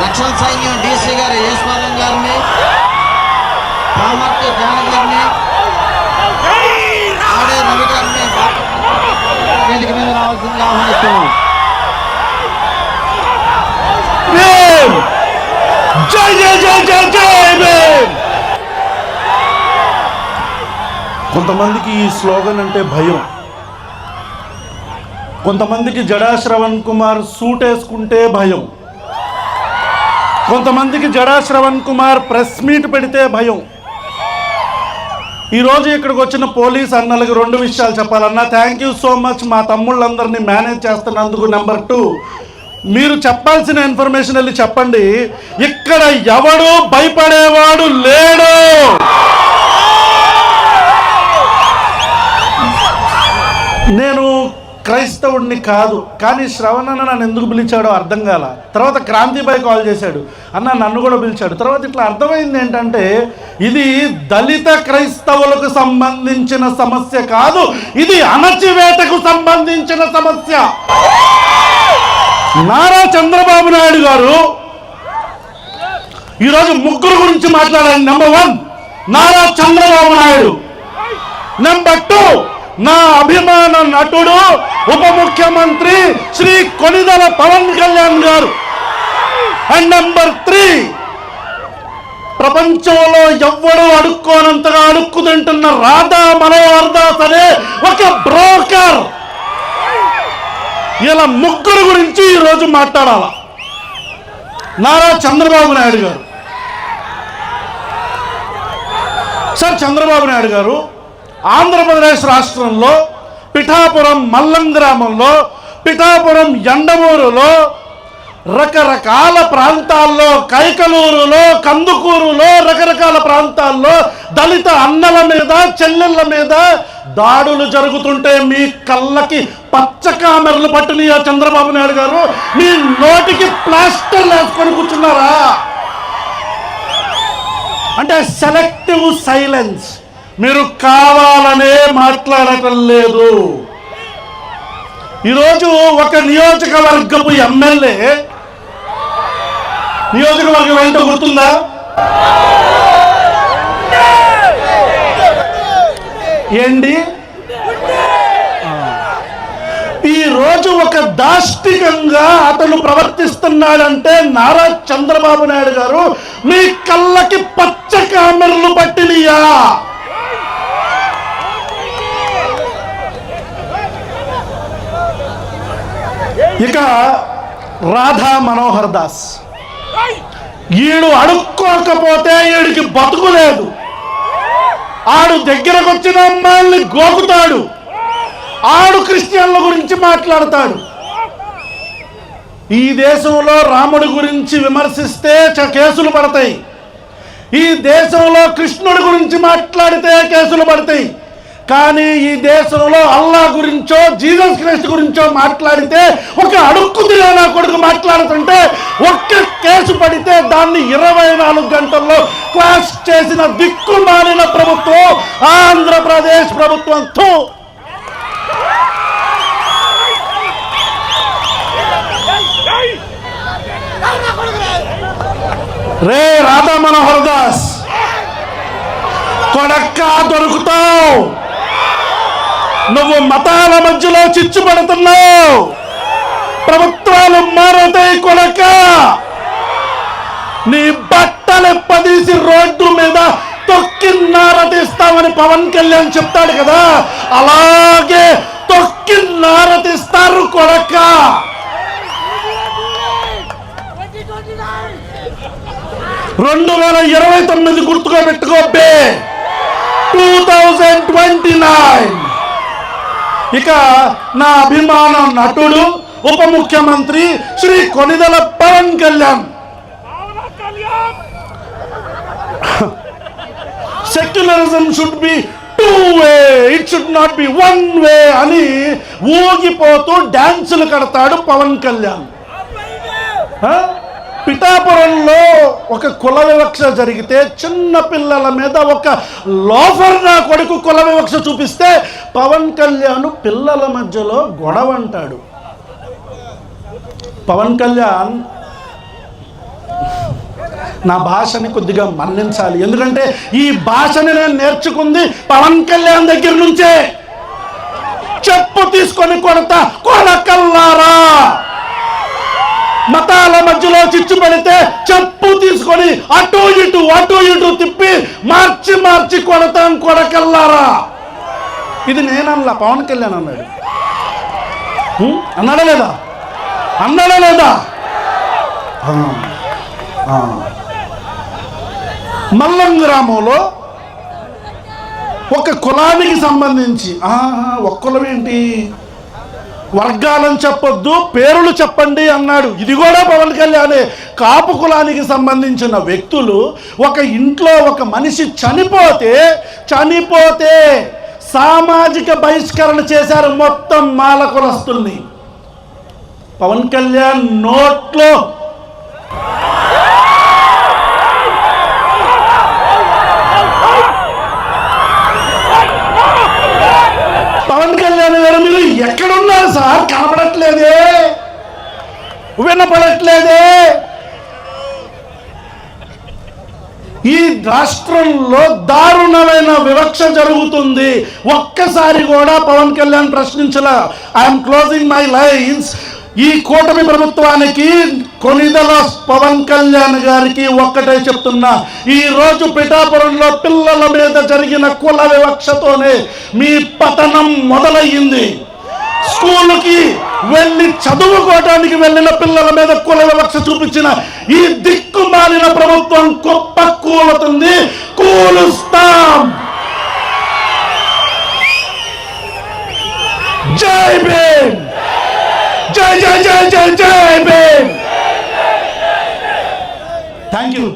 రక్షణ సైన్యం డీసీ గారు యేసుపాదం గారిని, పామర్తి జాన గారిని, ఆడే రవి గారిని వేదిక మీద రావాల్సిందిగా ఆహ్వానిస్తున్నాం. జై జై జై జై జై. కొంతమందికి ఈ స్లోగన్ అంటే భయం. కొంతమందికి జడా శ్రవణ్ కుమార్ సూట్ వేసుకుంటే భయం. కొంతమందికి జడా శ్రవణ్ కుమార్ ప్రెస్ మీట్ పెడితే భయం. ఈరోజు ఇక్కడికి వచ్చిన పోలీస్ అన్నలకు 2 విషయాలు చెప్పాలన్నా. థ్యాంక్ యూ సో మచ్ మా తమ్ముళ్ళందరినీ మేనేజ్ చేస్తున్నందుకు. నెంబర్ 2, మీరు చెప్పాల్సిన ఇన్ఫర్మేషన్ వెళ్ళి చెప్పండి. ఇక్కడ ఎవడు భయపడేవాడు లేడు. నేను క్రైస్తవుడిని కాదు, కానీ శ్రవణ్ అన్న నన్ను ఎందుకు పిలిచాడో అర్థం కాల. తర్వాత క్రాంతిబాయ్ కాల్ చేశాడు, అన్న నన్ను కూడా పిలిచాడు. తర్వాత ఇట్లా అర్థమైంది ఏంటంటే ఇది దళిత క్రైస్తవులకు సంబంధించిన సమస్య కాదు, ఇది అణచివేతకు సంబంధించిన సమస్య. నారా చంద్రబాబు నాయుడు గారు ఈరోజు 3 గురించి మాట్లాడాలి. నెంబర్ 1 నారా చంద్రబాబు నాయుడు. నెంబర్ 2 నా అభిమాన నటుడు ఉప ముఖ్యమంత్రి శ్రీ కొనిదెల పవన్ కళ్యాణ్ గారు. అండ్ నెంబర్ 3 ప్రపంచంలో ఎవ్వడూ అడుక్కోనంతగా అడుక్కు తింటున్న రాధా మనోహర్ దాస్ అనే ఒక బ్రోకర్. ఇలా 3 గురించి ఈరోజు మాట్లాడాల. నారా చంద్రబాబు నాయుడు గారు. సార్, చంద్రబాబు నాయుడు గారు ఆంధ్రప్రదేశ్ రాష్ట్రంలో పిఠాపురం మల్లం గ్రామంలో, పిఠాపురం ఎండమూరులో, రకరకాల ప్రాంతాల్లో, కైకలూరులో, కందుకూరులో, రకరకాల ప్రాంతాల్లో దళిత అన్నల మీద చెల్లెళ్ళ మీద దాడులు జరుగుతుంటే మీ కళ్ళకి పచ్చ కామెరలు పట్టినయా చంద్రబాబు నాయుడు గారు? మీ నోటికి ప్లాస్టర్లు వేసుకొని కూర్చున్నారా? అంటే సెలెక్టివ్ సైలెన్స్. మీరు కావాలనే మాట్లాడటం లేదు. ఈరోజు ఒక నియోజకవర్గపు ఎమ్మెల్యే, నియోజకవర్గం ఏంటో గుర్తుందా? ఏంటి? ఈరోజు ఒక దాష్టికంగా అతను ప్రవర్తిస్తున్నాడంటే నారా చంద్రబాబు నాయుడు గారు మీ కళ్ళకి పచ్చ కామెరలు పట్టినయా? ఇక రాధా మనోహర్ దాస్, ఈడు అడుక్కోకపోతే ఈడికి బతుకులేదు. ఆడు దగ్గరకు వచ్చిన అమ్మాయిల్ని గోకుతాడు, ఆడు క్రిస్టియన్ల గురించి మాట్లాడతాడు. ఈ దేశంలో రాముడి గురించి విమర్శిస్తే కేసులు పడతాయి. ఈ దేశంలో కృష్ణుడి గురించి మాట్లాడితే కేసులు పడతాయి. కానీ ఈ దేశంలో అల్లా గురించో జీసస్ క్రైస్ట్ గురించో మాట్లాడితే ఒక అడుక్కు తినే కొడుకు మాట్లాడుతుంటే ఒక్క కేసు పడితే దాన్ని 24 గంటల్లో క్లాష్ చేసిన దిక్కుమాలిన ప్రభుత్వం ఆంధ్రప్రదేశ్ ప్రభుత్వంతో. రే రాధా మనోహర్ దాస్ కొడక్క దొరుకుతావు. నువ్వు మతాల మధ్యలో చిచ్చు పడుతున్నావు. ప్రభుత్వాలు మారతాయి కొడక్క. నీ బట్టలెప్పదీసి రోడ్డు మీద తొక్కి నారతీస్తామని పవన్ కళ్యాణ్ చెప్తాడు కదా, అలాగే తొక్కి నారతీస్తారు కొడక్క. 2029 గుర్తుగా పెట్టుకోబే. 2029. ఇక నా అభిమాన నటుడు ఉప ముఖ్యమంత్రి Shri Konidela Pawan Kalyan secularism should be 2 way, it should not be 1 way అని ఊగిపోతూ డాన్సులు కడతాడు పవన్ కళ్యాణ్. పిఠాపురంలో ఒక కుల వివక్ష జరిగితే చిన్న పిల్లల మీద ఒక లోఫర్ నా కొడుకు కుల వివక్ష చూపిస్తే పవన్ కళ్యాణ్ పిల్లల మధ్యలో గొడవ అంటాడు. పవన్ కళ్యాణ్ నా భాషని కొద్దిగా మన్నించాలి, ఎందుకంటే ఈ భాషని నేను నేర్చుకుంది పవన్ కళ్యాణ్ దగ్గర నుంచే. చెప్పు తీసుకొని కొడతా కొడకల్లారా. మతాల మధ్యలో చిచ్చు పెడితే చెప్పు తీసుకొని అటు ఇటు తిప్పి మార్చి కొడతాం కొడకల్లారా. ఇది నేనల్లా, పవన్ కళ్యాణ్ అన్నాడు. అన్నాడా లేదా? మల్లం గ్రామంలో ఒక కులానికి సంబంధించి ఒక కులం ఏంటి, వర్గాలను చెప్పొద్దు పేరులు చెప్పండి అన్నాడు. ఇది కూడా పవన్ కళ్యాణే. కాపు కులానికి సంబంధించిన వ్యక్తులు ఒక ఇంట్లో ఒక మనిషి చనిపోతే సామాజిక బహిష్కరణ చేశారు మొత్తం మాల కులస్తుల్ని. పవన్ కళ్యాణ్ నోట్లో పవన్ కళ్యాణ్ గారు మీరు ఎక్కడున్నారు సార్? కనపడట్లేదే, వినపడట్లేదే. ఈ రాష్ట్రంలో దారుణమైన వివక్ష జరుగుతుంది. ఒక్కసారి కూడా పవన్ కళ్యాణ్ ప్రశ్నించలా. I'm closing my lines. ఈ కూటమి ప్రభుత్వానికి కొనిదెల పవన్ కళ్యాణ్ గారికి ఒక్కటే చెప్తున్నా, ఈ రోజు పిఠాపురంలో పిల్లల మీద జరిగిన కుల వివక్షతోనే మీ పతనం మొదలయ్యింది. స్కూలుకి వెళ్ళి చదువుకోవడానికి వెళ్ళిన పిల్లల మీద కుల వివక్ష చూపించిన ఈ దిక్కుమాలిన ప్రభుత్వం గొప్ప కూలుతుంది, కూలుస్తాం. జై భీమ్, జై జై జై జై జై భీమ్. Thank you.